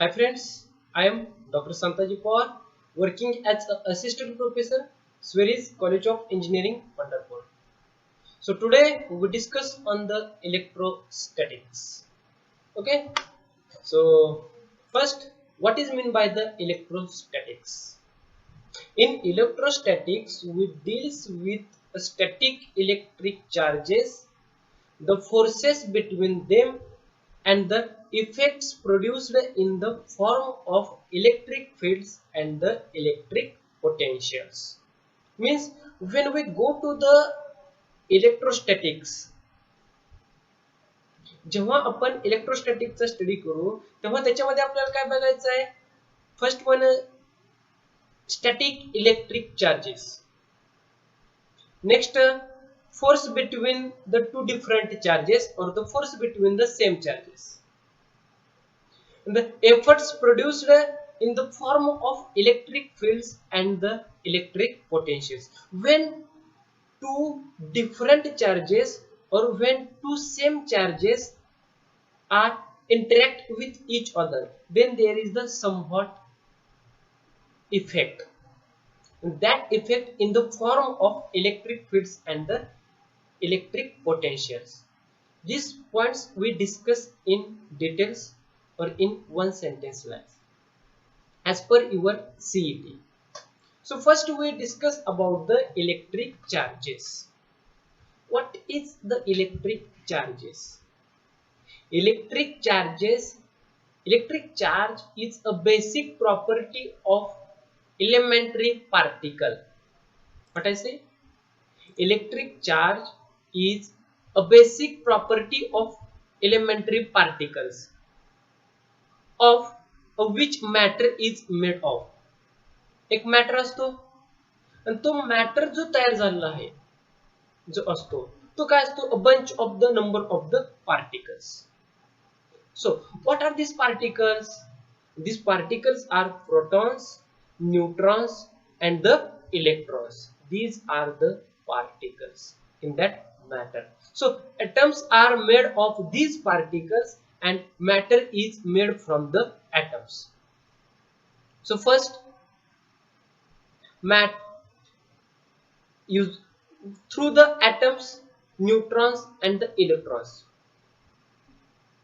Hi friends, I am Dr. Santaji Pawar, working as an assistant professor, Sweris College of Engineering, Pandharpur. So today we discuss on the electrostatics. Okay, so first, what is meant by the electrostatics? In electrostatics, we deals with static electric charges, the forces between them, and the effects produced in the form of electric fields and the electric potentials. Means when we go to the electrostatics, जेव्हा आपण इलेक्ट्रोस्टॅटिकचा study करू तेव्हा त्याच्यामध्ये आपल्याला काय बघायचं आहे. First one, static electric charges. Next, force between the two different charges or the force between the same charges. The efforts produced in the form of electric fields and the electric potentials. When two different charges or when two same charges are interact with each other, then there is the somewhat effect. That effect in the form of electric fields and the electric potentials. These points we discuss in details or in one sentence lines as per your CET. So first we discuss about the electric charges. What is the electric charges? Electric charges, electric charge is a basic property of elementary particle. What I say? Electric charge is a basic property of elementary particles of which matter is made of. एक matter असतो आणि तो matter जो तयार झालेला आहे जो असतो तो काय असतो, a bunch of the number of the particles. So what are these particles? These particles are protons, neutrons and the electrons. These are the particles in that matter. So atoms are made of these particles and matter is made from the atoms. So first, use through the atoms, neutrons and the electrons.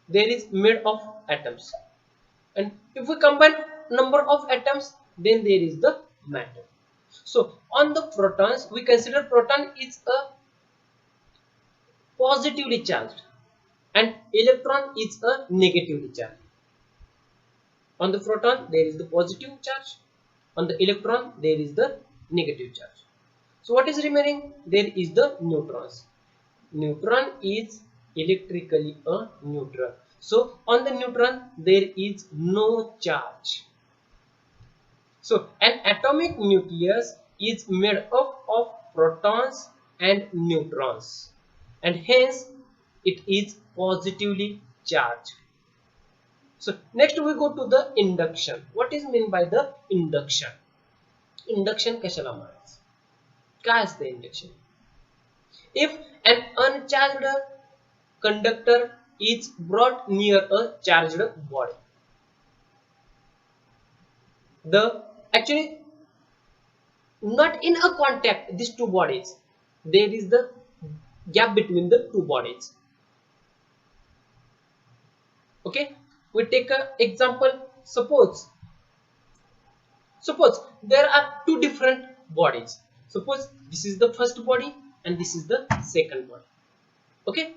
There is made of atoms, and if we combine number of atoms, then there is the matter. So on the protons, we consider proton is a positively charged and electron is a negatively charged. On the proton there is the positive charge, on the electron there is the negative charge. So what is remaining? There is the neutrons. Neutron is electrically a neutral. So on the neutron there is no charge. So an atomic nucleus is made up of protons and neutrons, and hence it is positively charged. So next we go to the induction. What is meant by the induction? Induction कशाला म्हणायचं? काय असतं induction? If an uncharged conductor is brought near a charged body, the actually not in a contact these two bodies, there is the gap between the two bodies. Okay, we take an example. Suppose there are two different bodies. Suppose this is the first body and this is the second body. Okay,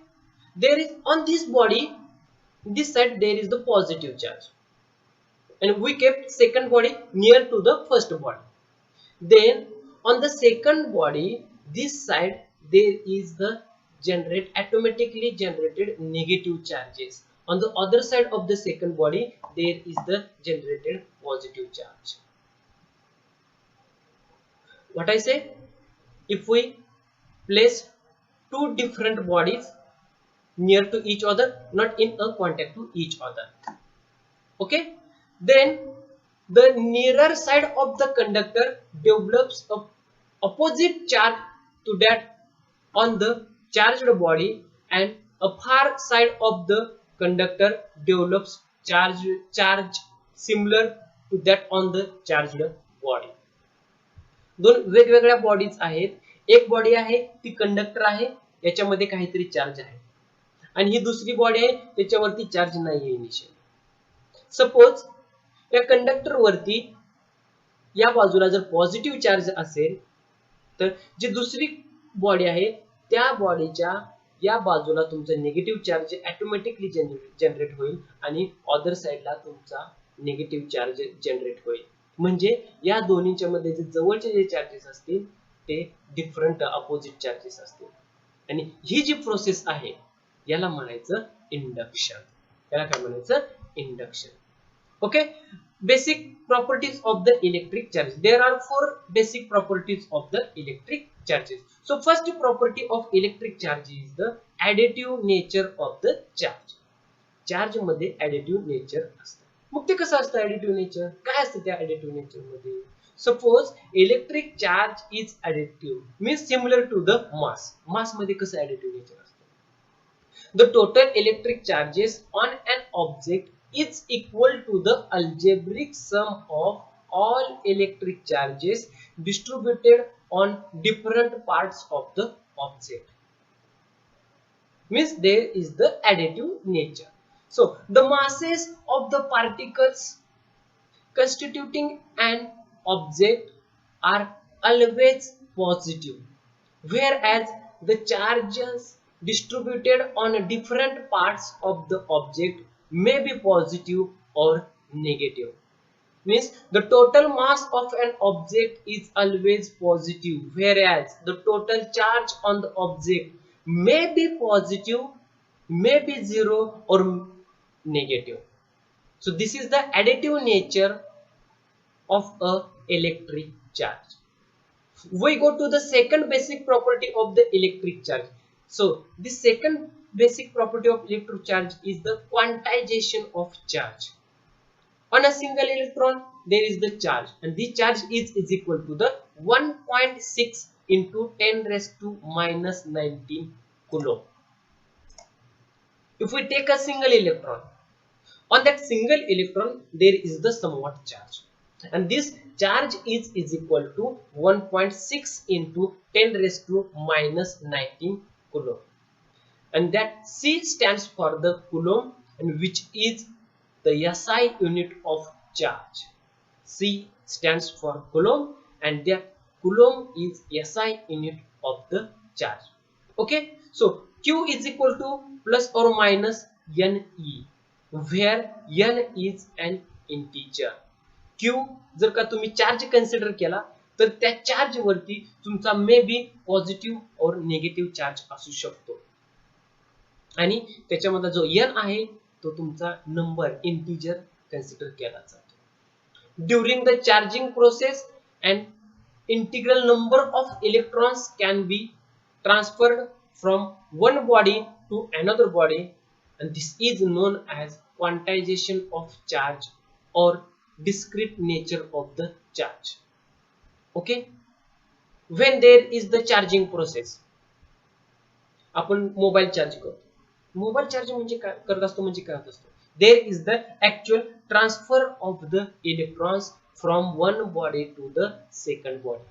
there is on this body, this side there is the positive charge, and we kept second body near to the first body. Then on the second body, this side there is the automatically generated negative charges. On the other side of the second body there is the generated positive charge. What I say, if we place two different bodies near to each other, not in a contact to each other, okay, then the nearer side of the conductor develops a opposite charge to that on the charged body, and a far side of the conductor develops charge similar to that on the charged body. दोन वेगवेगळ्या bodies आहेत. एक body आहे ती conductor आहे, याच्यामध्ये काहीतरी charge आहे, आणि ही दुसरी बॉडी आहे त्याच्यावरती चार्ज नाहीये इनिशियली. सपोज या कंडक्टर वरती या बाजूला जर पॉझिटिव्ह चार्ज असेल तर जी दुसरी बॉडी आहे त्या बॉडीच्या या बाजूला तुमचा निगेटिव्ह चार्ज ऑटोमॅटिकली जनरेट होईल आणि अदर साइडला तुमचा निगेटिव्ह चार्ज जनरेट होईल. म्हणजे या दोन्हीच्या मध्ये जे जवळचे जे चार्जेस असतील ते डिफरंट अपोजिट चार्जेस असतील, आणि ही जी प्रोसेस आहे याला म्हणायचं इंडक्शन. याला काय म्हणायचं? Induction. Okay. Basic properties of the electric charge. There are 4 basic properties of the electric charges. So first property of electric charge is the additive nature of the charge. Charge मध्ये additive nature असतं. मग ते कसं असतं additive nature? काय असतं त्या additive nature मध्ये? Suppose electric charge is additive, means similar to the mass. Mass मध्ये कसं additive nature असतं? The total electric charges on an object is equal to the algebraic sum of all electric charges distributed on different parts of the object. Means there is the additive nature. So the masses of the particles constituting an object are always positive, whereas the charges distributed on different parts of the object may be positive or negative. Means the total mass of an object is always positive, whereas the total charge on the object may be positive, may be zero or negative. So this is the additive nature of a electric charge. We go to the second basic property of the electric charge. So the second basic property of electric charge is the quantization of charge. On a single electron there is the charge, and the charge is equal to the 1.6 into 10 raised to minus 19 coulomb. If we take a single electron, on that single electron there is the somewhat charge, and this charge is equal to 1.6 into 10 raised to minus 19 coulomb. And that C stands for the coulomb, and which is the SI unit of charge. C stands for coulomb, and that coulomb is SI unit of the charge. Okay, so Q is equal to plus or minus NE, where N is an integer. Q जर का तुम्ही charge consider केला तर त्या charge वरती तुमचा मे be positive और negative charge असू शकतो, आणि त्याच्यामध्ये जो n आहे तो तुमचा नंबर इंटिजर कन्सिडर केला जातो. During the charging process an integral number of electrons can be transferred from one body to another body, and this is known as quantization of charge or discrete nature of the charge. Okay, when there is the charging process, आपण mobile charge करतो. Mobile charge म्हणजे काय करत असतो, म्हणजे काय होत असतो, there is the actual transfer of the electrons from one body to the second body.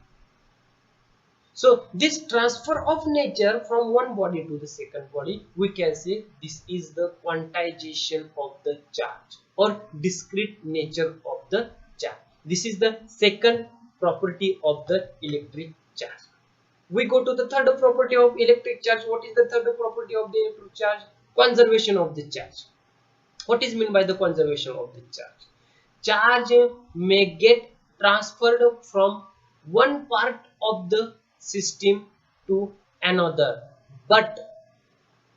So this transfer of nature from one body to the second body, we can say this is the quantization of the charge or discrete nature of the charge. This is the second property of the electric charge. We go to the third property of electric charge. What is the third property of the electric charge? Conservation of the charge. What is meant by the conservation of the charge? Charge may get transferred from one part of the system to another, but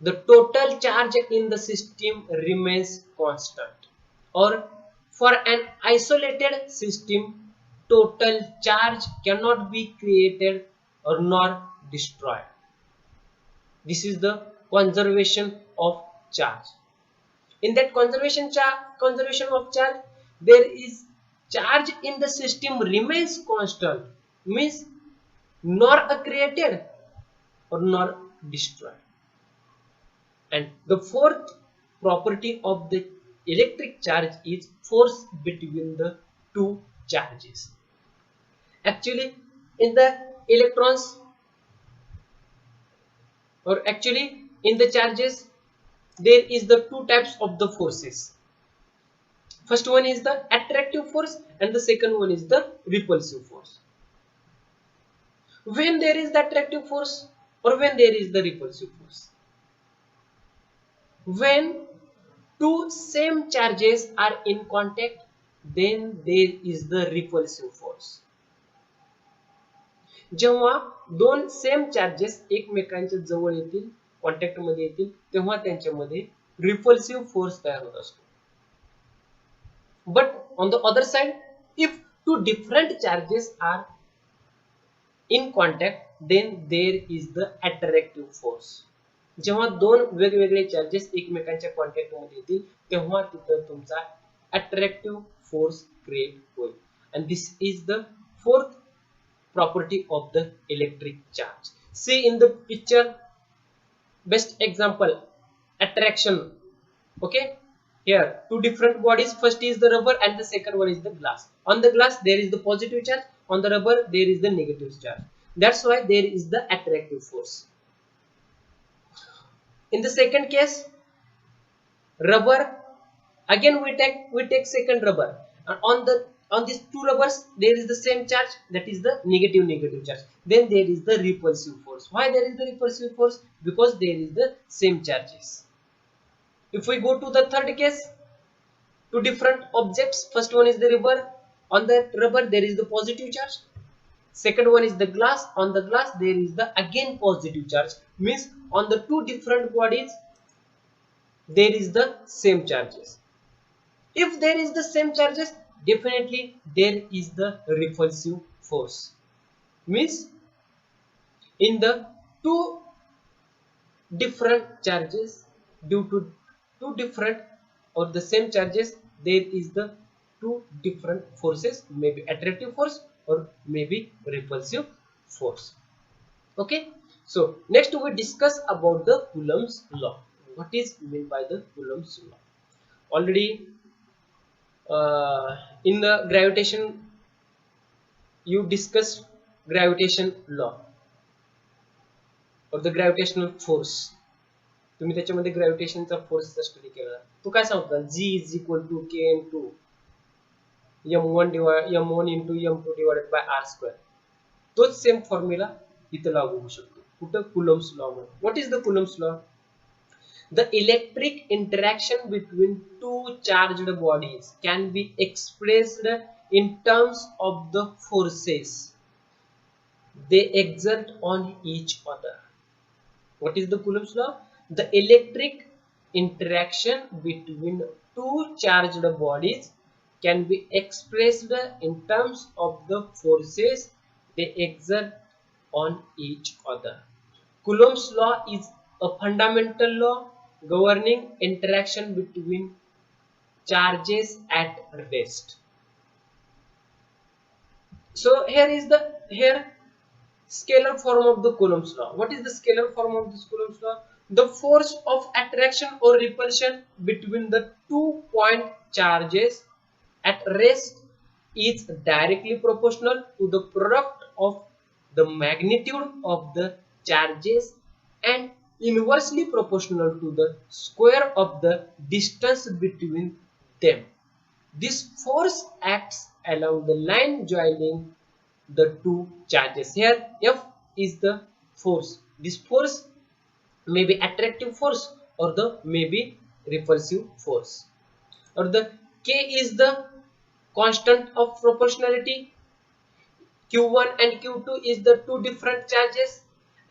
the total charge in the system remains constant. Or for an isolated system, total charge cannot be created or nor destroyed. This is the conservation of charge. In that conservation of charge, there is charge in the system remains constant, means nor created or nor destroyed. And the fourth property of the electric charge is force between the two charges. Actually, in the electrons, or actually in the charges, there is the two types of the forces. First one is the attractive force and the second one is the repulsive force. When there is the attractive force or when there is the repulsive force? When two same charges are in contact, then there is the repulsive force. जेव्हा दोन same charges एकमेकांच्या जवळ येतील, contact मध्ये येतील, तेव्हा त्यांच्यामध्ये repulsive force तयार होत असतो. But on the other side, if two different charges are in contact, then there is the attractive force. जेव्हा दोन वेगवेगळे चार्जेस एकमेकांच्या कॉन्टॅक्ट मध्ये येतील, तेव्हा तिथे तुमचा अट्रॅक्टिव्ह फोर्स क्रिएट होईल. And this is the fourth property of the electric charge. See in the picture, best example, attraction. Okay, here two different bodies, first is the rubber and the second one is the glass. On the glass there is the positive charge, on the rubber there is the negative charge. That's why there is the attractive force. In the second case, rubber, again we take second rubber, and on these two rubbers there is the same charge, that is the negative charge. Then there is the repulsive force. Why there is the repulsive force? Because there is the same charges. If we go to the third case, two different objects, first one is the rubber, on the rubber there is the positive charge, second one is the glass, on the glass there is the again positive charge. Means on the two different bodies there is the same charges. If there is the same charges, definitely there is the repulsive force. Means in the two different charges, due to two different or the same charges, there is the two different forces, maybe attractive force or maybe repulsive force. Okay, so next we discuss about the Coulomb's law. What is meant by the Coulomb's law? Already in the gravitation you discussed gravitation law or the gravitational force. तुम्ही त्याच्यामध्ये ग्रॅव्हिटेशनचा फोर्सचा study केला. तो काय सांगतो? G is equal to K into m1 into m2 divided by r square. तोच same formula इथे लागू होऊ शकतो. कुठं? कुलम्स लॉ मध्ये. What is the Coulomb's law? The electric interaction between two charged bodies can be expressed in terms of the forces they exert on each other. What is the Coulomb's law? The electric interaction between two charged bodies can be expressed in terms of the forces they exert on each other. Coulomb's law is a fundamental law governing interaction between charges at rest. So here scalar form of the Coulomb's law. What is the scalar form of this Coulomb's law? The force of attraction or repulsion between the 2-point charges at rest is directly proportional to the product of the magnitude of the charges and inversely proportional to the square of the distance between them. This force acts along the line joining the two charges. Here F is the force. This force may be attractive force or the may be repulsive force, or the K is the constant of proportionality. Q1 and Q2 is the two different charges,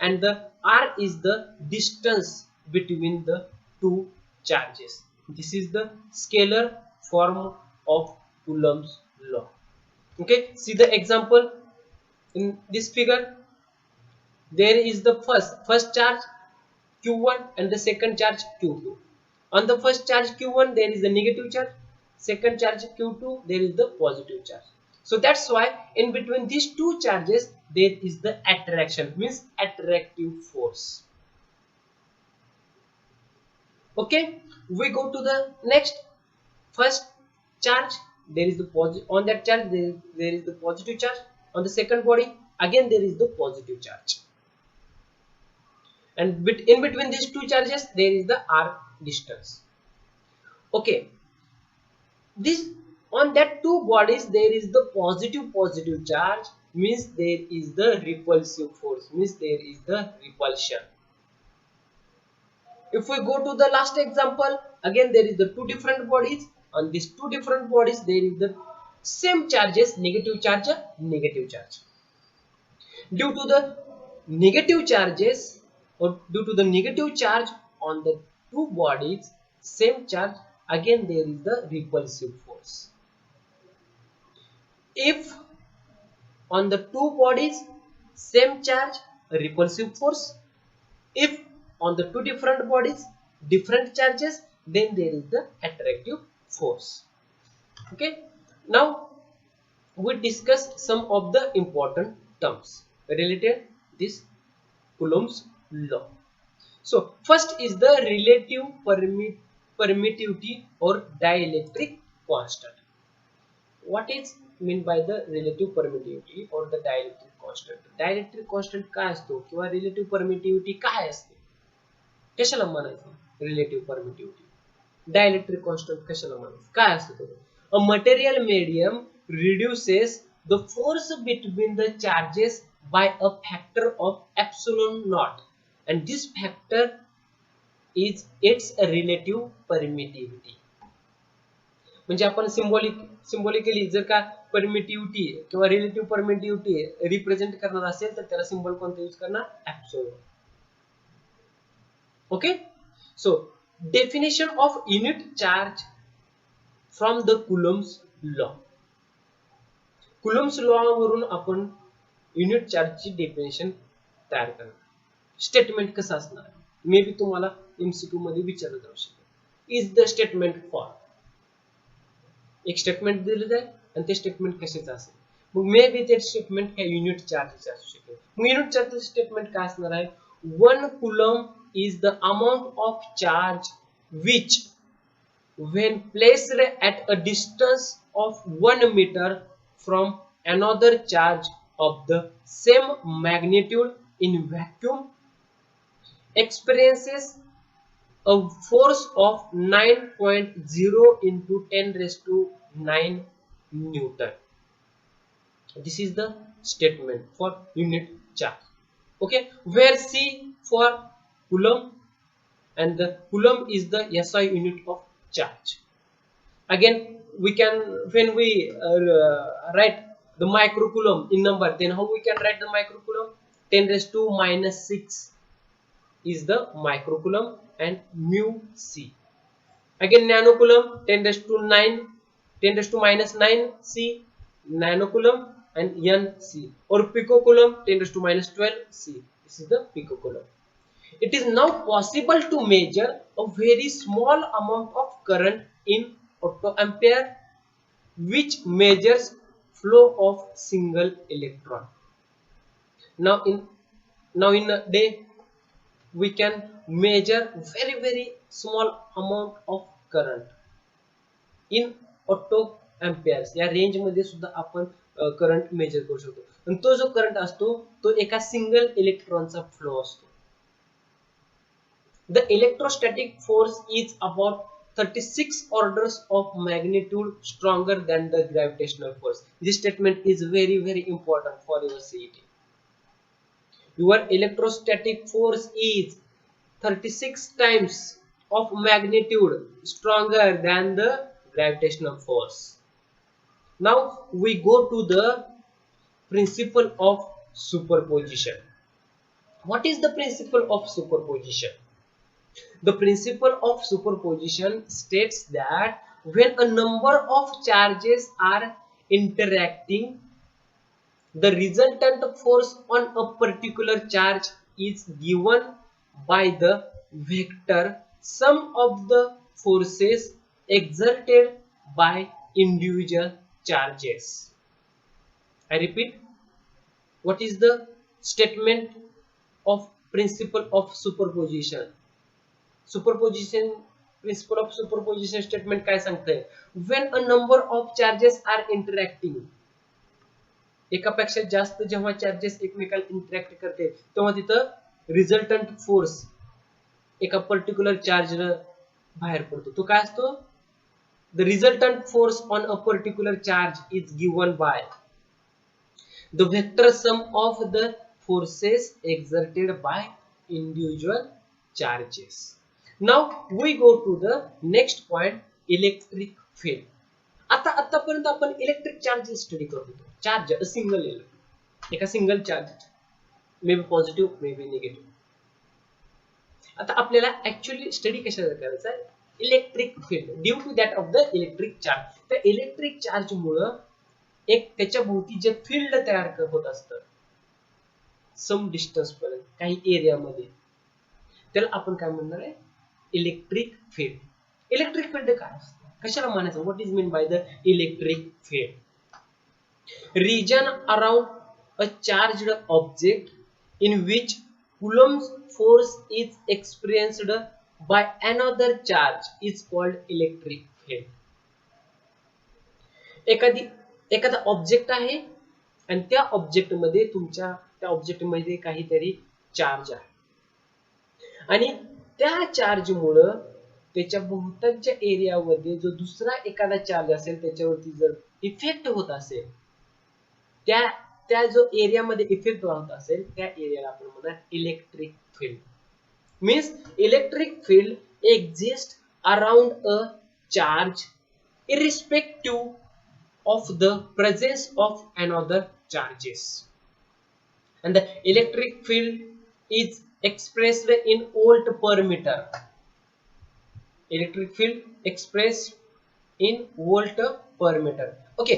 and the R is the distance between the two charges. This is the scalar form of Coulomb's law. Okay, see the example in this figure. There is the first charge Q1 and the second charge Q2. On the first charge Q1 there is the negative charge, second charge Q2 there is the positive charge. So that's why in between these two charges there is the attraction, means attractive force. Okay, we go to the next. First charge, there is the positive on that charge, there is the positive charge. On the second body, again there is the positive charge, and in between these two charges there is the r distance. Okay, this on that two bodies there is the positive charge, means there is the repulsive force, means there is the repulsion. If we go to the last example, again there is the two different bodies. On these two different bodies there is the same charges, negative charge, negative charge. Due to the negative charges, or due to the negative charge on the two bodies, same charge, again there is the repulsive force. If on the two bodies same charge, repulsive force. If on the two different bodies different charges, then there is the attractive force. Okay, now we discuss some of the important terms related this Coulomb's law. So first is the relative permittivity or dielectric constant. What is mean by the relative permittivity or the dielectric constant? Dielectric constant काय असतो किंवा relative permittivity काय असते, कशाला म्हणायचं relative permittivity? Dielectric constant कशाला म्हणायचं, काय असतो तो? A material medium reduces the force between the charges by a factor of epsilon naught, and this factor is its relative permittivity. म्हणजे आपण सिंबॉलिकली जर का परमिटिव्हिटी किंवा रिलेटिव्ह परमिटिव्हिटी रिप्रेझेंट करणार असेल तर त्याला सिंबल कोणता यूज करणार, epsilon. Okay, so definition of unit charge from the Coulomb's law. Coulomb's law वरून आपण युनिट चार्जची डेफिनेशन तयार करणार. स्टेटमेंट कसं असणार, मे बी तुम्हाला एमसीक्यू मध्ये विचारलं जाऊ शकेल. इज द स्टेटमेंट फॉर, एक स्टेटमेंट दिलं जाईल आणि ते स्टेटमेंट कशाचं असेल, मग मे बी ते स्टेटमेंट काय युनिट चार्जचं असू शकेल. मग युनिट चार्जचं स्टेटमेंट काय असणार आहे, 1 coulomb is the amount of charge which when placed at a distance of 1 meter from another charge of the same magnitude in vacuum experiences a force of 9.0 into 10 raised to 9 Newton. This is the statement for unit charge. Okay, where C for coulomb and the coulomb is the SI unit of charge. Again, we can, when we write the microcoulomb in number, then how we can write the microcoulomb? 10 raised to minus 6 is the microcoulomb and mu C. Again, nanocoulomb 10 raised to 9, 10 raised to minus 9 C, nanocoulomb and N C, or picocoulomb 10 raised to minus 12 C. This is the picocoulomb. It is now possible to measure a very small amount of current in attoampere, which measures flow of single electron. Now in a day we can measure very small amount of current in attoamperes. या range मध्ये सुद्धा आपण current measure करू शकतो. आणि तो जो current असतो तो एका सिंगल इलेक्ट्रॉनचा फ्लो असतो. The electrostatic force is about 36 orders of magnitude stronger than the gravitational force. This statement is very important for your CET. Your electrostatic force is 36 times of magnitude stronger than the gravitational force. Now we go to the principle of superposition. What is the principle of superposition? The principle of superposition states that when a number of charges are interacting, the resultant force on a particular charge is given by the vector sum of the forces exerted by individual charges. I repeat, what is the statement of principle of superposition? Superposition principle of superposition statement काय सांगतंय, when a number of charges are interacting, एकापेक्षा जास्त जेव्हा charges एकमेकाला interact करते तेव्हा तिथं resultant force एका पर्टिक्युलर चार्ज बाहेर पडतो. तो काय असतो, the resultant force on a particular charge is given by the vector sum of the forces exerted by individual charges. Now we go to the next point, electric field. आतापर्यंत आपण electric charge study करत होतो. Charge a single electron, एका single charge may be positive may be negative. आता आपल्याला actually study कशाला करायचा आहे, electric field due to that of the electric charge. त्या इलेक्ट्रिक चार्ज मुळे एक त्याच्या भोवती जे फील्ड तयार होत असतं सम डिस्टन्स पर्यंत काही एरिया मध्ये, त्याला आपण काय म्हणणार आहे, इलेक्ट्रिक फील्ड. इलेक्ट्रिक फील्ड काय असतं, कशाला म्हणायचं, what is mean by the electric field, region around a charged object in which Coulomb's force is experienced by another charge is called electric field. एखादा ऑब्जेक्ट आहे आणि त्या ऑब्जेक्ट मध्ये तुमच्या त्या ऑब्जेक्ट मध्ये काहीतरी चार्ज आहे आणि त्या चार्ज मुळे त्याच्या भोवतालच्या एरियामध्ये जो दुसरा एखादा चार्ज असेल त्याच्यावरती जर इफेक्ट होत असेल, त्या जो एरिया मध्ये इफेक्ट होत असेल त्या एरियाला आपण म्हणणार electric field. Means electric field exist around a charge irrespective of the presence of another charges, and the electric field is expressed in volt per meter. Electric field expressed in volt per meter. Okay,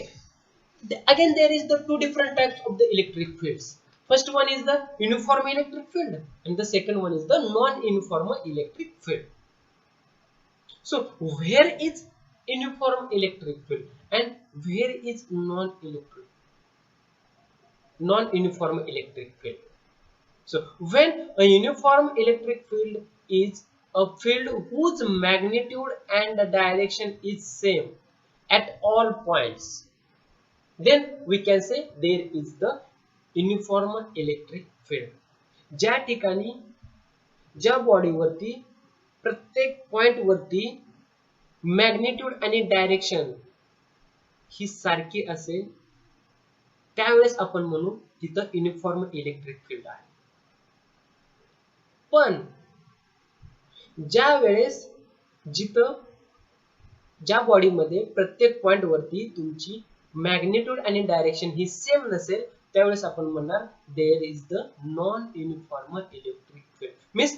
again there is the two different types of the electric fields. First one is the uniform electric field and the second one is the non-uniform electric field. So where is uniform electric field and where is non-uniform electric field? So when a uniform electric field is a field whose magnitude and direction is same at all points, then we can say there is the uniform electric field. ज्या ठिकाणी ज्या body वरती प्रत्येक point वरती magnitude आणि direction ही सारखी असेल त्यावेळेस आपण म्हणू तिथं युनिफॉर्म इलेक्ट्रिक फील्ड आहे. पण ज्या वेळेस जिथं ज्या बॉडी मध्ये प्रत्येक पॉइंट वरती तुमची मॅग्निट्यूड आणि डायरेक्शन ही सेम नसेल त्यावेळेस आपण म्हणणार there is the non uniform electric field. Means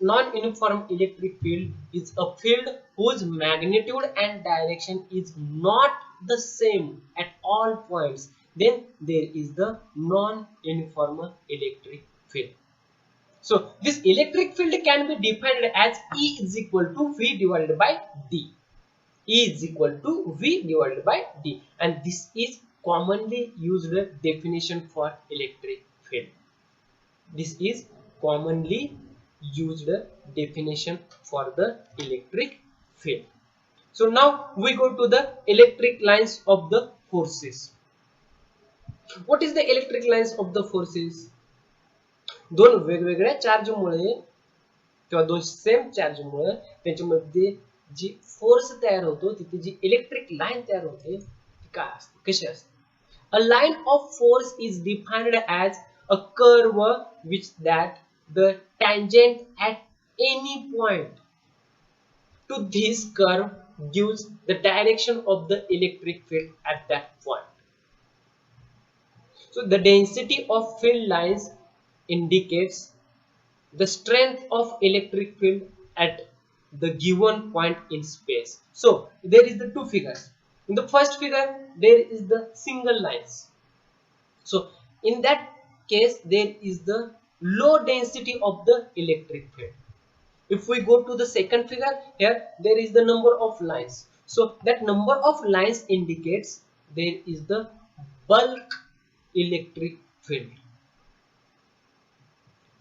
non-uniform electric field is a field whose magnitude and direction is not the same at all points, then there is the non-uniform electric field. So this electric field can be defined as E is equal to V divided by D. E is equal to V divided by D, and this is commonly used definition for electric field. This is commonly used definition for the electric field. So now we go to the electric lines of the forces. What is the electric lines of the forces? दोन वेगवेगळ्या charge मुळे किंवा दोन same charge मुळे त्यांच्यामध्ये जी force तयार होतो तिथे जी electric line तयार होते ती काय असते, कशी असते. A line of force is defined as a curve which that the tangent at any point to this curve gives the direction of the electric field at that point. So the density of field lines indicates the strength of electric field at the given point in space. So there is the two figures. In the first figure there is the single lines. So in that case there is the low density of the electric field. If we go to the second figure, here there is the number of lines. So that number of lines indicates there is the bulk electric field.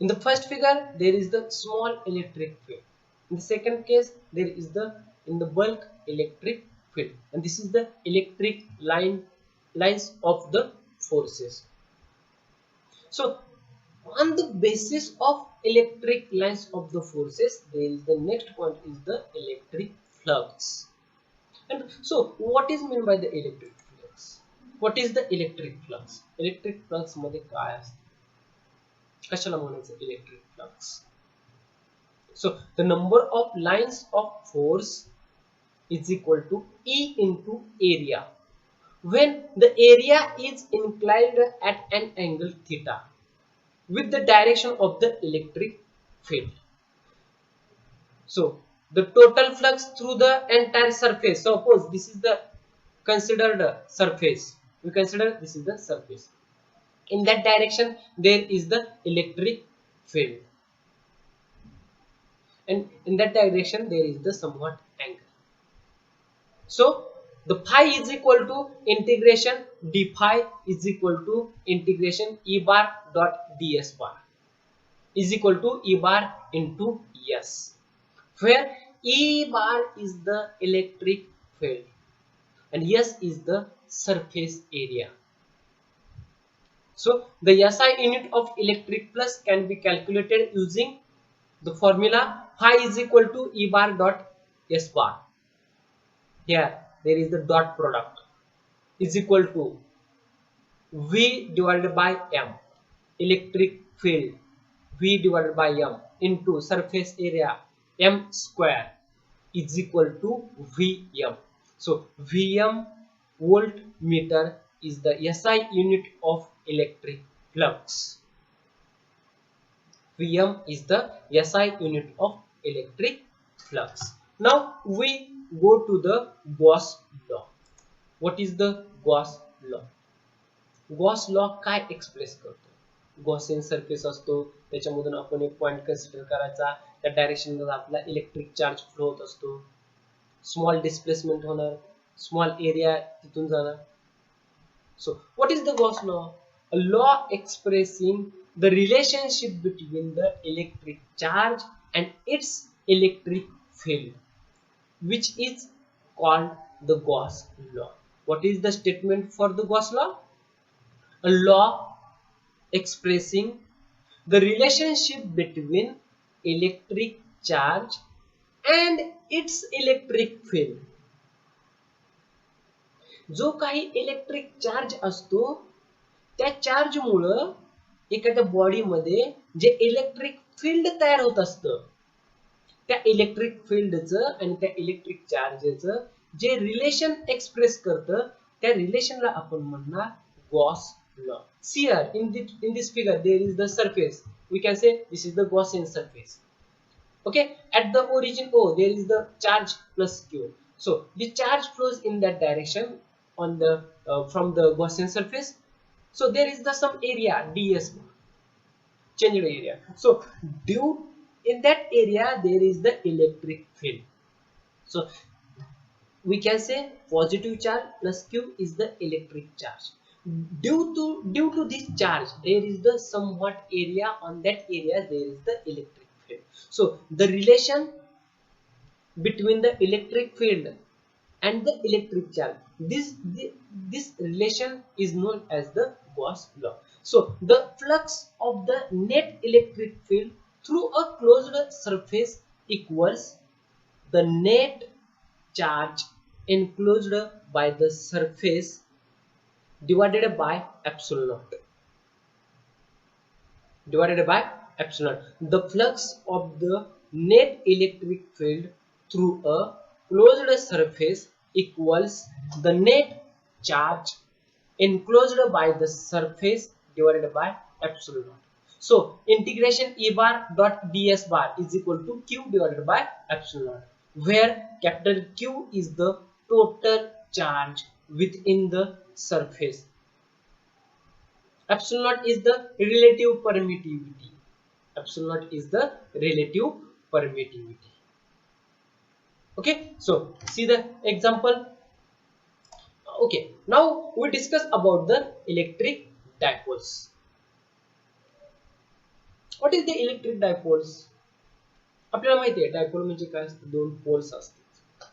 In the first figure there is the small electric field. In the second case, there is the in the bulk electric field, and this is the electric lines of the forces. So on the basis of electric lines of the forces, there is the next point is the electric flux. And so what is meant by the electric flux? What is the electric flux? Electric flux मध्ये काय असते? कशाला म्हणायचं electric flux? So the number of lines of force is equal to E into area. When the area is inclined at an angle theta with the direction of the electric field. So the total flux through the entire surface. Suppose this is the considered surface. We consider this is the surface. In that direction, there is the electric field, and in that direction, there is the somewhat angle. So the phi is equal to integration d phi is equal to integration E bar dot ds bar is equal to E bar into S, where E bar is the electric field and S is the surface area. So the SI unit of electric flux can be calculated using the formula phi is equal to E bar dot S bar. Here there is the dot product is equal to V divided by M, electric field V divided by M into surface area M square is equal to Vm. So Vm voltmeter is the SI unit of electric flux. Vm is the SI unit of electric flux. Now we go to the Gauss law. What is the Gauss law? Gauss law काय express करतो? Gaussian surface असतो, त्याच्यामधून आपण एक point consider करायचा, त्या direction मध्ये आपला इलेक्ट्रिक चार्ज फ्लो होत असतो, स्मॉल डिस्प्लेसमेंट होणार, स्मॉल एरिया तिथून जाणार. So what is the Gauss law? A law expressing the relationship between the electric charge and its electric field, which is called the Gauss law. What is the statement for the Gauss law? A law expressing the relationship between electric charge and its electric field. जो काही electric charge असतो त्या charge मुळे एखाद्या body मध्ये जे electric field तयार होत असतं, त्या इलेक्ट्रिक फील्डचं आणि त्या इलेक्ट्रिक चार्जचं जे रिलेशन एक्सप्रेस करतं, त्या रिलेशनला आपण म्हणणार Gauss law. See here in this figure there is the surface. We can say this is the Gaussian surface. Okay, at the origin O there is the charge plus Q. So the charge flows in that direction on the from the Gaussian surface. So there is the some area ds, changed area. So due in that area there is the electric field. So we can say positive charge plus Q is the electric charge. Due to this charge there is the somewhat area, on that area there is the electric field. So the relation between the electric field and the electric charge, this relation is known as the Gauss law. So the flux of the net electric field through a closed surface equals the net charge enclosed by the surface divided by epsilon naught. Divided by epsilon. The flux of the net electric field through a closed surface equals the net charge enclosed by the surface divided by epsilon naught. So integration E bar dot ds bar is equal to Q divided by epsilon naught, where capital Q is the total charge within the surface. Epsilon naught is the relative permittivity. Epsilon naught is the relative permittivity. Okay, so see the example. Okay, now we discuss about the electric dipoles. What is the electric dipoles? आपल्याला माहिती आहे dipole म्हणजे काय असतं, दोन poles असतात.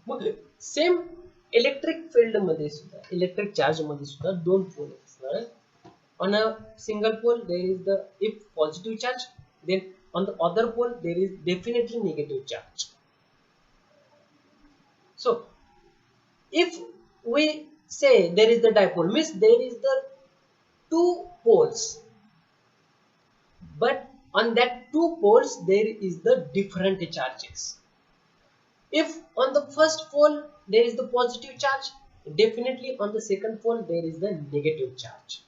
मग same electric field मध्ये सुद्धा, इलेक्ट्रिक चार्ज मध्ये सुद्धा दोन पोल असतात. On a single pole there is the if positive charge, then on the other pole there is definitely negative charge. So if we say there is the dipole, means there is the two poles, but on that two poles there is the different charges. If on the first pole there is the positive charge, definitely on the second pole there is the negative charge.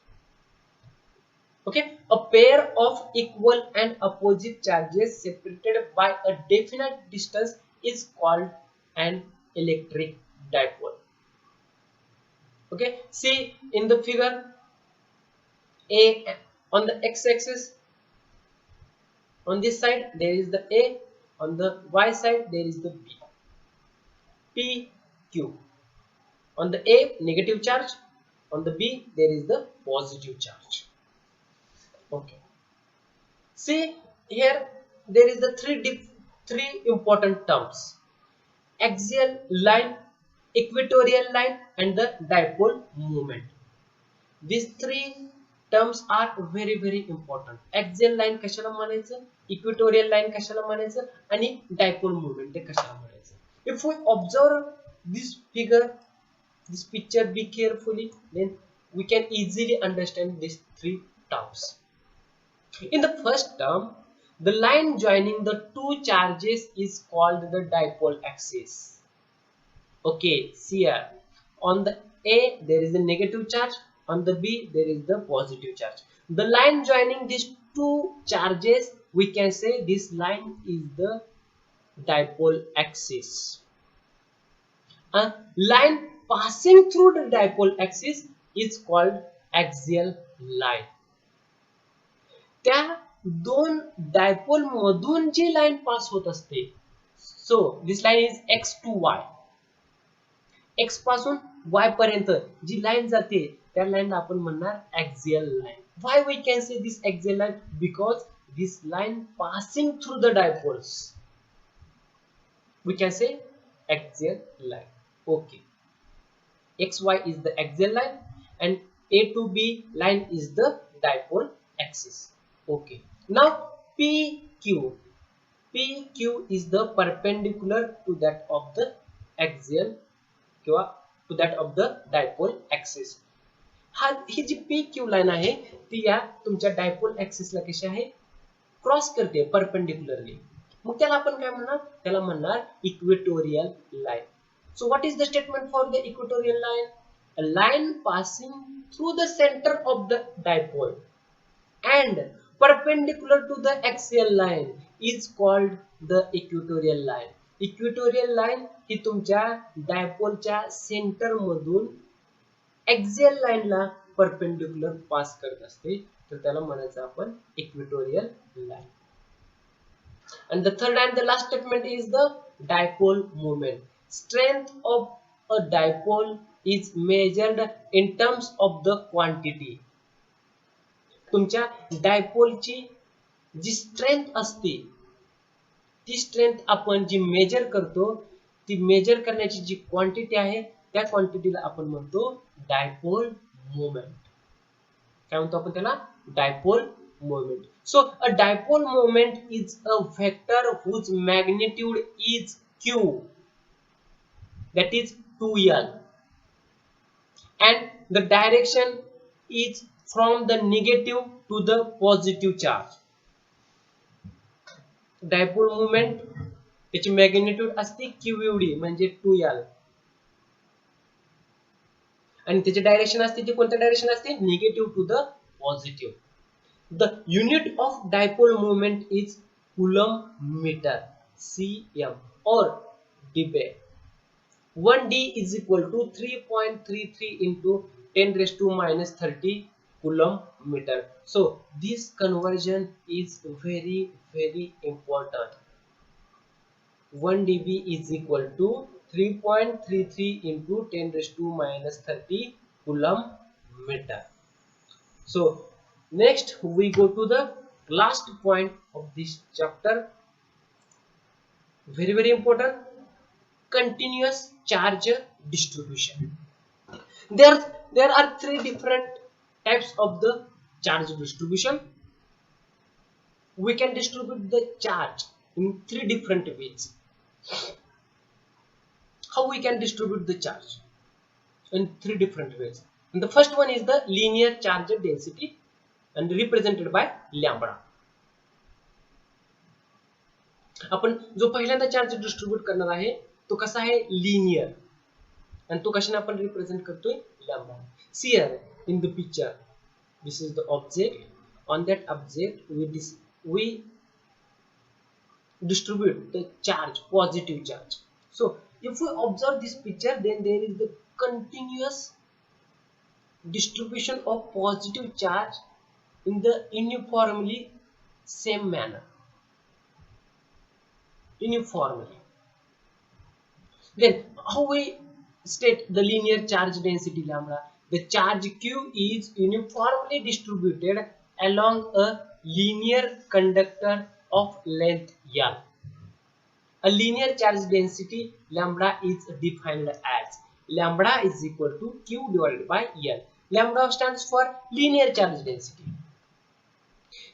Okay, a pair of equal and opposite charges separated by a definite distance is called an electric dipole. Okay, see in the figure, a on the x-axis, on this side there is the a, on the y side there is the b, p, q. On the a negative charge, on the b there is the positive charge. Okay, see here there is the three important terms: axial line, equatorial line, and the dipole moment. These three terms are very important. Axial line कशाला म्हणायचं, equatorial line कशाला म्हणायचं, आणि dipole moment ते कशाला म्हणायचं. If we observe this figure, this picture, be carefully, then we can easily understand these three terms. In the first term, the line joining the two charges is called the dipole axis. Okay, see here, on the A there is a negative charge, on the B there is the positive charge. The line joining these two charges, we can say this line is the dipole axis. A line passing through the dipole axis is called axial line. त्या दोन dipole मधून जी line pass होत असते, so this line is x to y, x पासून y पर्यंत जी line जाते त्या लाइनला आपण म्हणणार axial line. Why we can say this axial line? Because this line passing through the dipoles, we can say axial line. Okay, xy is the axial line and a to b line is the dipole axis. Okay, now PQ is the perpendicular to that of the axial किंवा to that of the dipole axis. ही जी PQ line आहे ती या तुमच्या dipole ऍक्सिसला कशी आहे, cross करते परपेंडिक्युलरली. मग त्याला आपण काय म्हणणार, त्याला म्हणणार equatorial line. So what is the statement for the equatorial line? A line passing through the centre of the dipole and perpendicular to the axial line is called the equatorial line. Equatorial line ही तुमच्या डायपोलच्या centre मधून axial line ला perpendicular पास करत असते, तर त्याला म्हणायचं आपण equatorial line. And the third and the last statement is the dipole moment. Strength of a dipole is measured in terms of the quantity. तुमच्या डायपोलची जी strength असते, ती स्ट्रेंथ आपण जी मेजर करतो, ती मेजर करण्याची जी क्वांटिटी आहे त्या क्वांटिटीला आपण म्हणतो डायपोल मोमेंट. काय म्हणतो आपण त्याला? Dipole moment. So a dipole moment is a vector whose magnitude is q, that is 2l, and the direction is from the negative to the positive charge. Dipole moment त्याची magnitude असते q एवढी म्हणजे 2l, आणि त्याची direction असते ती कोणत्या direction असते, negative to the positive. The unit of dipole moment is coulomb metre, cm or dB. 1d is equal to 3.33 into 10 raised to minus 30 coulomb meter. So this conversion is very important. 1 dB is equal to 3.33 into 10 raised to minus 30 coulomb meter. So next we go to the last point of this chapter, very important, continuous charge distribution. there there are three different types of the charge distribution. We can distribute the charge in three different ways. How we can distribute the charge? In three different ways. And the first one is the linear charge density and represented by lambda. आपण जो पहिल्यांदा charge distribute करणार आहे तो कसा आहे, linear, आणि तो कशाने आपण रिप्रेझेंट करतोय, lambda. See here in the picture, this is the object. On that object we distribute the charge, positive charge. So if we observe this picture, then there is the continuous distribution of positive charge in the uniformly same manner, uniformly. Then how we state the linear charge density lambda? The charge q is uniformly distributed along a linear conductor of length L. A linear charge density lambda is defined as lambda is equal to q divided by L. Lambda stands for linear charge density,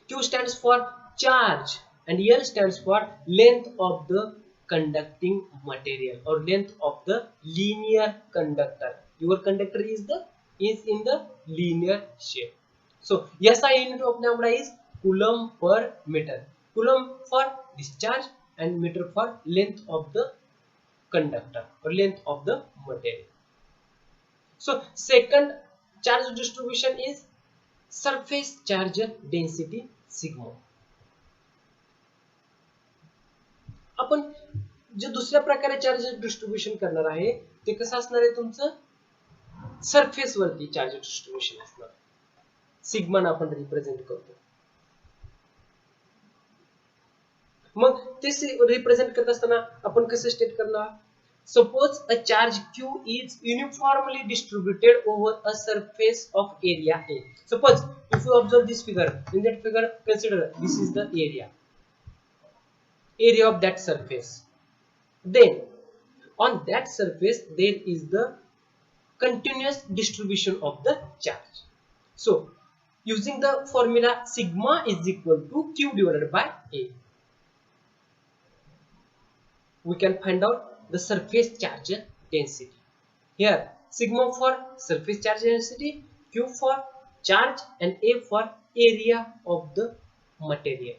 q stands for charge, and L stands for length of the conducting material or length of the linear conductor. Your conductor is in the linear shape. So SI unit of lambda is coulomb per meter. Coulomb for discharge and meter for length of the conductor or length of the material. So second charge distribution is surface charge density sigma. आपण जे दुसऱ्या प्रकारे charge distribution करणार आहे ते कसं असणार आहे, तुमचं सरफेस वरती चार्ज डिस्ट्रीब्यूशन असणार. सिग्मा आपण रिप्रेझेंट करतो. मग ते रिप्रेझेंट करत असताना आपण कसं स्टेट करणार, suppose a charge q is uniformly distributed over a surface of area A. Suppose if you observe this figure, in that figure consider this is the area of that surface. Then on that surface there is the continuous distribution of the charge. So using the formula sigma is equal to q divided by A, we can find out the surface charge density. Here sigma for surface charge density, q for charge, and A for area of the material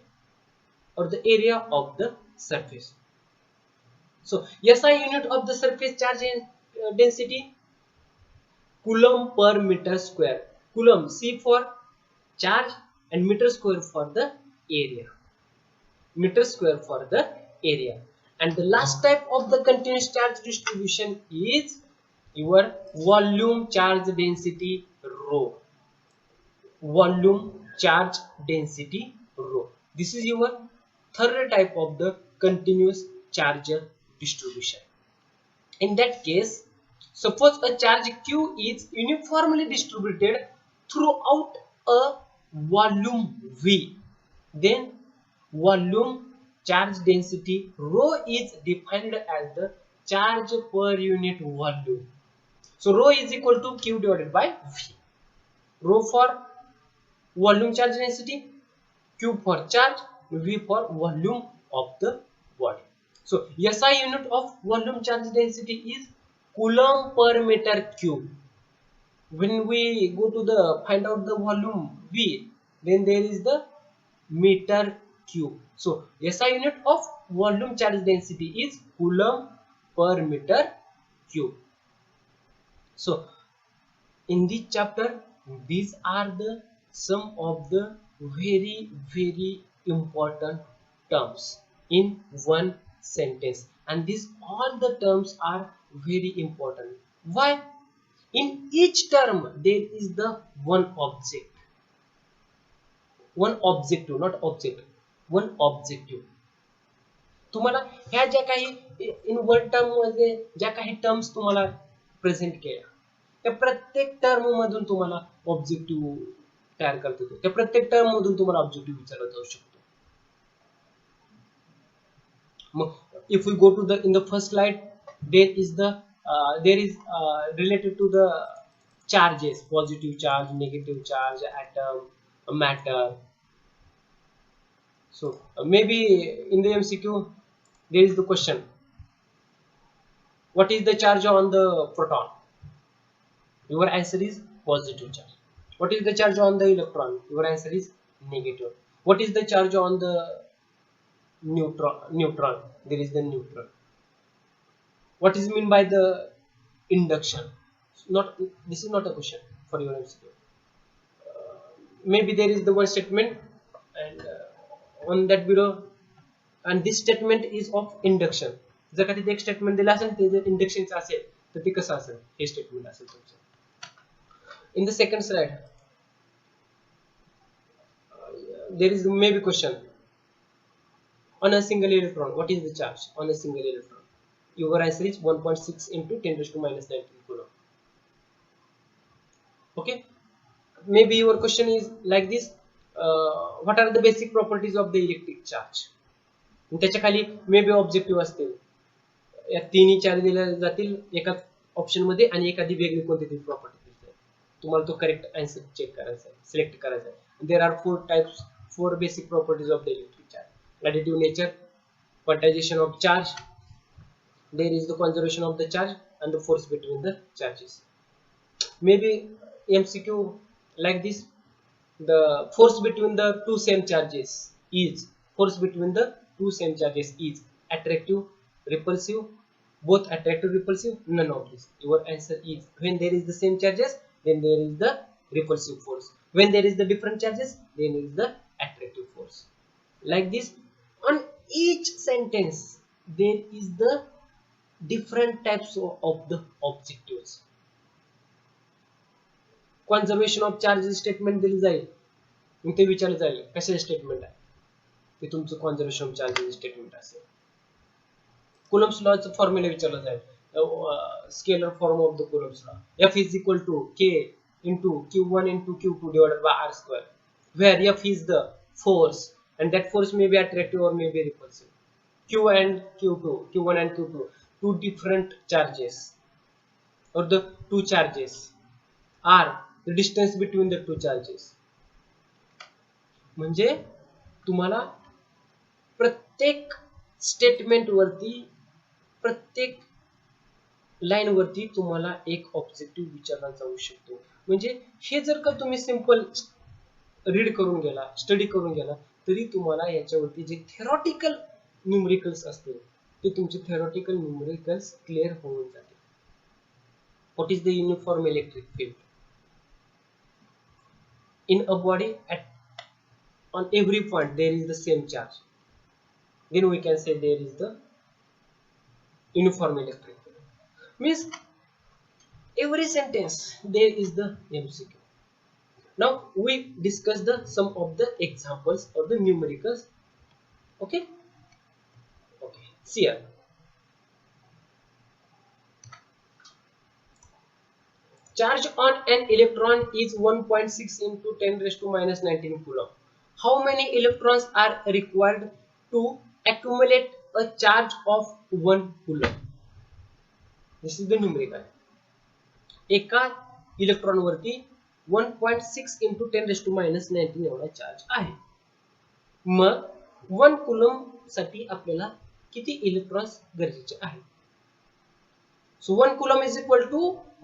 or the area of the surface. So SI unit of the surface charge density, coulomb per meter square. Coulomb C for charge and meter square for the area. Meter square for the area. And the last type of the continuous charge distribution is your volume charge density rho. Volume charge density rho. This is your third type of the continuous charge distribution. In that case, suppose a charge q is uniformly distributed throughout a volume V, then volume charge density rho is defined as the charge per unit volume. So rho is equal to q divided by V. Rho for volume charge density, q for charge, V for volume of the body. So SI unit of volume charge density is coulomb per meter cube. When we go to the find out the volume V, then there is the meter cube. So SI unit of volume charge density is coulomb per meter cube. So in this chapter, these are the some of the very important terms in one sentence, and these all the terms are very important. Why? In each term there is the one object, one objective, not object, one objective. तुम्हाला ह्या ज्या काही in one term मध्ये ज्या काही terms तुम्हाला present केल्या, त्या प्रत्येक टर्म मधून तुम्हाला ऑब्जेक्टिव्ह तयार करता येतो. त्या प्रत्येक टर्म मधून तुम्हाला ऑब्जेक्टिव्ह विचारला जाऊ शकतो. मग if we go to the in the first slide, there is the related to the charges, positive charge, negative charge, atom, matter. So maybe in the MCQ there is the question, what is the charge on the proton? Your answer is positive charge. What is the charge on the electron? Your answer is negative. What is the charge on the neutron? There is the neutron. What is mean by the induction? Not, this is not a question for your MCQ. Maybe there is the one statement, and on that below, and this statement is of induction. जर का तिथे एक statement दिला असेल ते जर इंडक्शनचं असेल तर ते कसं असेल, हे स्टेटमेंट असेल तुमचं. In the second slide, there is maybe question on a single electron. What is the charge on a single electron? Your answer is 1.6 into 10 raised to minus 19 coulomb. Okay, maybe your question is like this, what are the basic properties of the electric charge? त्याच्या खाली may be objective असतील, या तिन्ही charge दिल्या जातील एका option मध्ये आणि एखादी वेगळी कोणती तरी प्रॉपर्टी दिसते, तुम्हाला तो करेक्ट आन्सर चेक करायचा आहे, सिलेक्ट करायचा आहे. There are four basic properties of the electric charge: additive nature, quantization of charge, there is the conservation of the charge, and the force between the charges. Maybe MCQ like this, the force between the two same charges is attractive, repulsive, both attractive, repulsive, none of this. Your answer is, when there is the same charges, then there is the repulsive force. When there is the different charges, then is the attractive force. Like this, on each sentence there is the different types of the objectives. Conservation of charges statement दिली जाईल, मग ते विचारलं जाईल कशा statement आहे, ते तुमचं conservation of charges statement असेल. कुलम्स लॉचं फॉर्म्युला विचारलं जाईल, scalar form of the Coulomb's law, F is equal to K into Q1 into Q2 divided by R square, where F is the force and that force may be attractive or may be repulsive. Q1 and Q2, two different charges, or the two charges are the distance between the two charges. म्हणजे तुम्हाला प्रत्येक statement वरती, प्रत्येक line वरती तुम्हाला एक objective विचारला जाऊ शकतो. म्हणजे हे जर का तुम्ही सिंपल रीड करून गेला, स्टडी करून गेला, तरी तुम्हाला याच्यावरती जे थेरॉटिकल न्यूमेरिकल्स असतील ते तुमचे थेरॉटिकल न्यूमेरिकल्स क्लिअर होऊन जातील. What is the uniform electric field in a body? At on every point there is the same charge, then we can say there is the uniform electric field. Means every sentence there is the MCQ. Now we discuss the some of the examples of the numericals. Okay, see here. Charge on an electron is 1.6 into 10 raised to minus 19 coulomb. How many electrons are required to accumulate a charge of 1 coulomb? This is the numerical. एका electron वरती 1.6 into 10 raised to minus 19 एवढा charge आहे. मग 1 coulomb साठी आपल्याला किती electrons गरजेचे आहेत? So 1 coulomb is equal to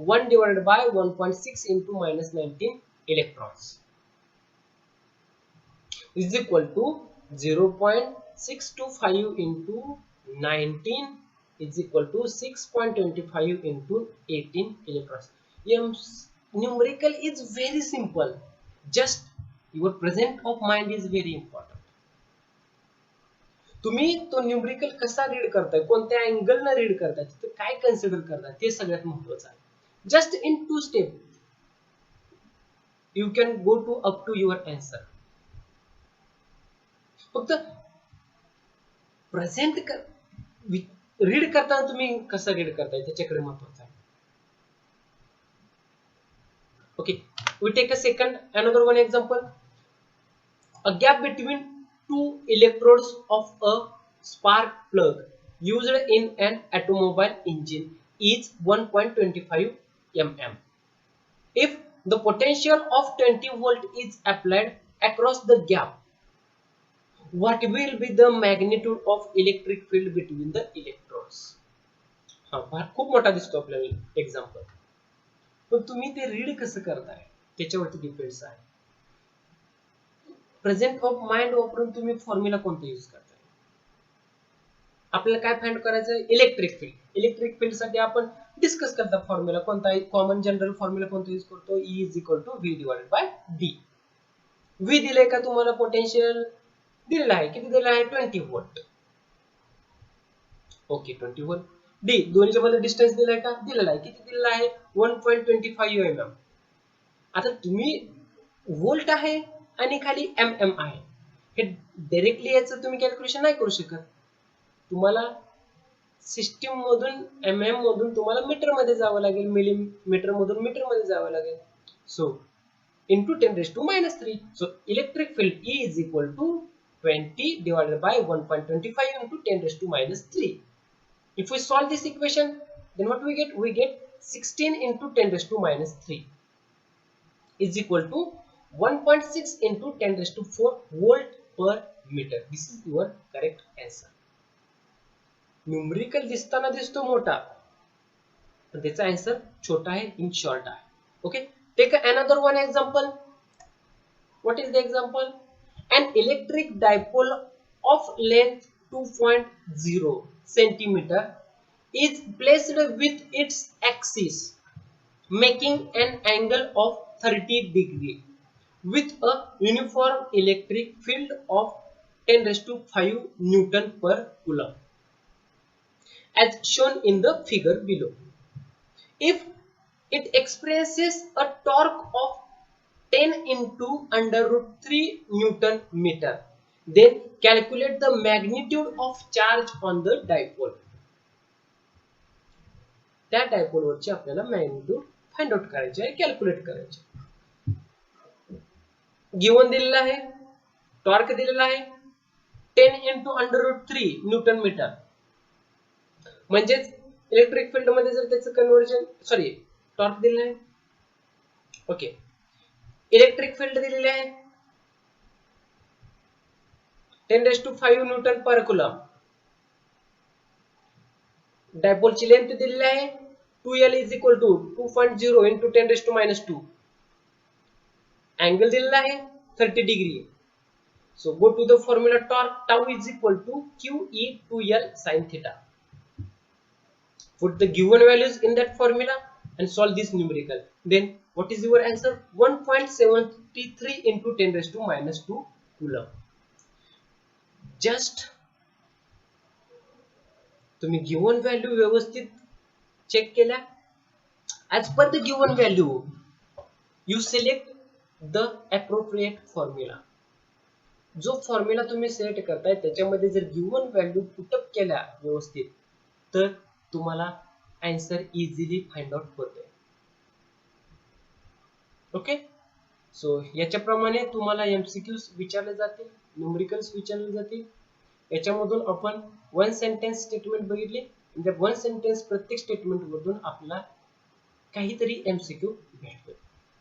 1 divided by 1.6 into minus 19 electrons is equal to 0.625 into 19 is equal to 6.25 into 18 electrons. Numerical is very simple. Just your present of mind is very important. तुम्ही तो numerical कसा read करताय, कोणत्या angle ने read करताय, तिथे काय consider करताय, ते सगळ्यात महत्त्वाचं आहे. Just in 2 step you can go to up to your answer. फक्त प्रेझेंट रीड करताना तुम्ही कसं रीड करताय त्याच्याकडे महत्त्वाचं आहे. Okay, we take a second another one example. A gap between two electrodes of a spark plug used in an automobile engine is 1.25 mm. If the potential of 20 volt is applied across the gap, what will be the magnitude of electric field between the electrons? खूप मोठा दिसतो आपल्याला example, पण तुम्ही ते read कसं करताय त्याच्यावरती डिपेंड्स आहे. प्रेझेंट ऑफ माइंड वापरून तुम्ही फॉर्म्युला कोणता यूज करताय. आपल्याला काय फाइंड करायचं आहे, इलेक्ट्रिक फील्ड. इलेक्ट्रिक फील्ड साठी आपण डिस्कस करता फॉर्म्युला कोणता आहे, कॉमन जनरल फॉर्म्युला कोणता यूज करतो, E is equal to V divided by D. V दिले का तुम्हाला, पोटेन्शियल दिलेला आहे, किती दिलेला आहे, 20 व्होल्ट. Okay 20 volt. डी दोन्हीच्या मध्ये डिस्टन्स दिलाय का, दिलेला आहे, किती दिलेला आहे, 1.25 mm. आता तुम्ही व्होल्ट आहे आणि खाली mm आहे, हे डायरेक्टली याचं तुम्ही कॅल्क्युलेशन नाही करू शकत. तुम्हाला सिस्टीम मधून mm मधून तुम्हाला मीटर मध्ये जावं लागेल, मिलीमीटर मधून मीटर मध्ये जावं लागेल. सो into 10⁻³ so electric field E is equal to 20 divided by 1.25 into 10⁻³ if we solve this equation, then what we get 16 into 10⁻³ is equal to 1.6 into 10⁴ volt per meter. This is your correct answer. Numerical दिसताना दिसतो मोठा, पण त्याचा answer छोटा आहे, in short आहे. Okay, take another one example. What is the example? An electric dipole of length 2.0 centimeter is placed with its axis making an angle of 30 degree with a uniform electric field of 10⁵ Newton per coulomb as shown in the figure below. If it experiences a torque of 10 into √3 Newton meter, then calculate the magnitude of charge on the dipole. त्या dipole वरची आपल्याला magnitude find out करायची आहे, calculate करायची. Given दिलेला आहे, torque दिलेला आहे 10 into √3 न्यूटन मीटर, म्हणजेच इलेक्ट्रिक फील्ड मध्ये जर त्याचं कन्वर्जन, सॉरी टॉर्क दिलेला आहे, ओके, इलेक्ट्रिक फील्ड दिलेले आहे 10⁵ न्यूटन पर कुलम, डायपोलची लेंथ दिलेली आहे 2l is equal to 2.0 into 10⁻², angle दिलेला आहे 30 degree. So go to the formula torque, tau is equal to QE2l sin theta. Put the given values in that formula and solve this numerical. Then what is your answer? 1.73 into 10⁻² coulomb. Just तुम्ही given value व्यवस्थित check केल्या, as per the given value you select the appropriate formula. जो formula तुम्ही select करताय त्याच्यामध्ये जर given value put up केल्या व्यवस्थित, तर तुम्हाला आन्सर इझिली फाइंड आउट होते. ओके, सो याच्याप्रमाणे तुम्हाला एमसीक्यूज विचारले जातील, न्यूमेरिकल्स विचारले जातील. याच्यामधून आपण वन सेंटेन्स स्टेटमेंट बघितले, त्या वन सेंटेन्स प्रत्येक स्टेटमेंट मधून आपल्याला काहीतरी एमसीक्यू भेटतो.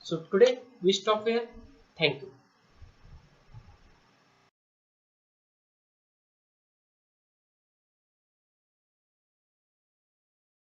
So today we stop here. Thank you.